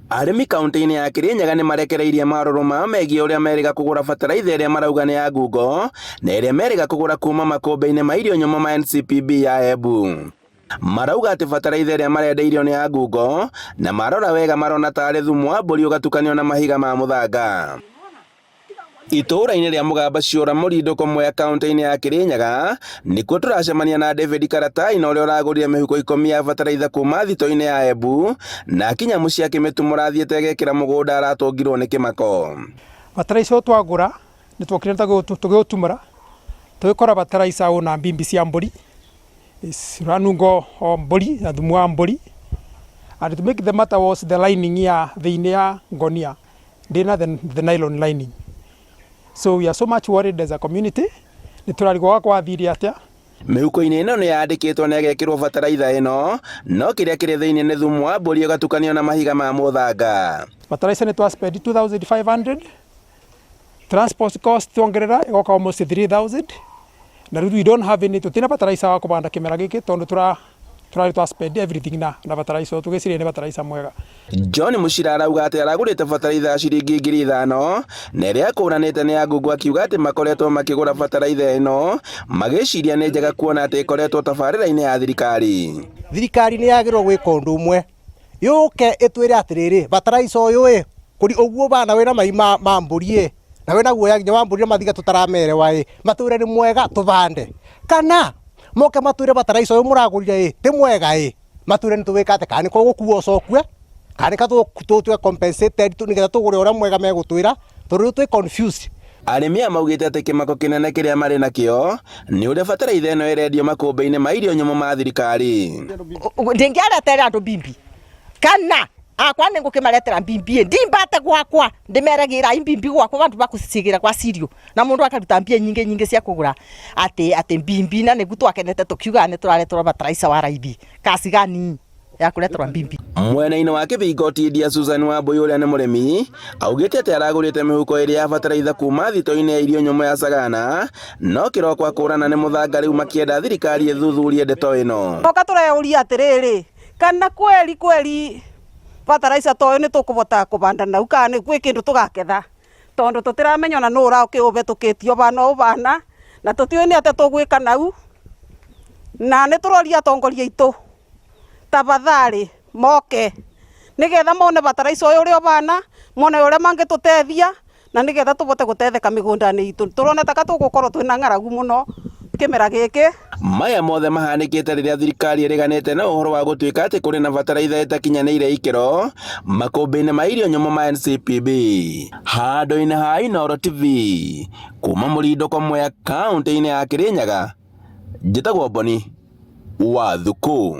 Arĩmi kaunti-inĩ ya Kirinyaga nĩ marekereirie marũrũ mao megiĩ ũrĩa merĩga kũgũra bataraitha ĩrĩa marauga nĩ ya ngungo na ĩrĩa merĩga kũgũra kuma makũmbĩ-inĩ ma irio nyũmũ ma NCPB ya Embu. Marauga atĩ bataraitha ĩrĩa marendeirio nĩ ya ngungo na marora wega marona tarĩ thumu wa mbũri ũgatukanio na mahiga ma mũthanga. Itũũra-inĩ rĩa Mũgamba Ciũra Mũrindũko Mwea kaunti-inĩ ya Kirinyaga nĩkuo tũracemania na David Karatai na ũrĩa ũragũrire mĩhuko 10 ya bataraitha kuma thitoo-inĩ ya Embu na akinya mũciĩ akĩmĩtumũra athiĩte agekĩra mũgũnda aratũngirwo nĩ kĩmako. Bataraitha ũyũ twagũra nĩ twokire tũgĩũtumũra tũgĩkora bataraitha ũna mbimbi cia mbũri ranungo o mbũri na thumu wa mbũri, and to make the matter was the lining ya thĩinĩ ya ngonia ndĩna the nylon lining. So we are so much worried as a community. Nĩ tũrarigwo kwa thiri atĩa. Mĩhuko-inĩ ĩno nĩ yandĩkĩtwo na ĩgekĩrwo bataraitha ĩno, no kĩrĩa kĩrĩ thĩinĩ nĩ thumu wa mbũri ũgatukanio na mahiga ma mũthanga. Bataraitha nĩ twa spend 2,500. Transport cost tuongerera ĩgoka almost 3,000. Na rĩu we don't have any, tũtina bataraitha wa kũbanda kĩmera gĩkĩ tondũ tũrarĩ twa spend everything na bataraitha tũgĩciria nĩ bataraitha mwega. John Muchira arauga atĩ aragũrĩte bataraitha ciringi 5,000 na ĩrĩa akũranĩte nĩ ya ngungo, akiuga atĩ makoretwo makĩgũra bataraitha ĩno magĩciria nĩ njega kuona atĩ ĩkoretwo tabarĩra-inĩ ya thirikari. Thirikari nĩ yagĩrĩirwo gwĩka ũndũ ũmwe, yũke ĩtwĩre atĩrĩrĩ bataraitha ũyũ kũri ũguo bana wĩna mai ma mbũri na wĩna guoya nginya wa mbũri mathiga tũtaramerewa matũire nĩ mwega tũbande, kana moke matwĩre bataraitha ũyũ mũragũrire ti mwega matwĩre nĩ tũwĩka atĩ kana nĩ gũkuo ũcokue kana tũtue compensated nĩgetha tũgũre ũrĩa mwega megũtwĩra tondũ twĩ confused. Arĩmi maugĩte atĩ kĩmako kĩnene kĩrĩa marĩ nakĩo nĩ ũrĩa bataraitha ĩno ĩrendio makũmbĩ-inĩ ma irio nyũmũ ma thirikari. Ndingĩaretera andũ mbimbi kana akwa nĩ ngũkĩmaretera mbimbi ndimbate gwakwa ndĩmeragĩra mbimbi gwakwa bandu bakucigĩra kwa sirio na mũndũ akaruta mbia nyingĩ cia kũgũra atĩ mbimbi na nĩguo twakenete tũkiuga nĩ tũrareterwo bataraitha wa raithi kasi gani ya kũreterwo mbimbi. Mwena-inĩ wa Kĩbingo Tindia Susan Wambui ũrĩa nĩ mũrĩmi augĩte atĩ aragũrĩte mĩhuko ĩrĩa ya bataraitha kuma thitoo-inĩ ya irio nyũmũ ya Sagana, no kĩroko akũrana nĩ mũthanga rĩu makĩenda thirikari ĩthuthurie ndeto ĩno. Oka tũreuria atĩrĩrĩ kana kweli bataraitha toyo nĩ tũkũbota kũbanda nau kana nĩ gwĩ kĩndũ tũgaketha tondũ tũtiramenya ona nũ ũrakĩũbe tũkĩtio bana na tũtiũĩ nĩ atĩ tũgwĩka nau, na nĩ tũroria atongoria itũ tafadhali moke nĩgetha mone bataraitha ũyũ ũrĩa bana mone ũrĩa mangĩtũteithia na nĩgetha tũbote gũtetheka mĩgũnda-inĩ itũ. Tũrona taka tũgũkorwo twĩna ng'aragu mũno kĩmera gĩkĩ. Maya mothe mahanĩkĩte rĩrĩa thirikari ĩreganĩte na ũhoro wa gũtuĩka atĩ kũrĩ na bataraitha ĩtakinyanĩire ikĩro makũmbĩ-inĩ ma irio nyũmũ ma NCPB. Handũ-inĩ ha Inooro TV kuma Mũrindũko Mwea kaunti-inĩ ya Kirinyaga, njĩtagwo Boni Wathuku.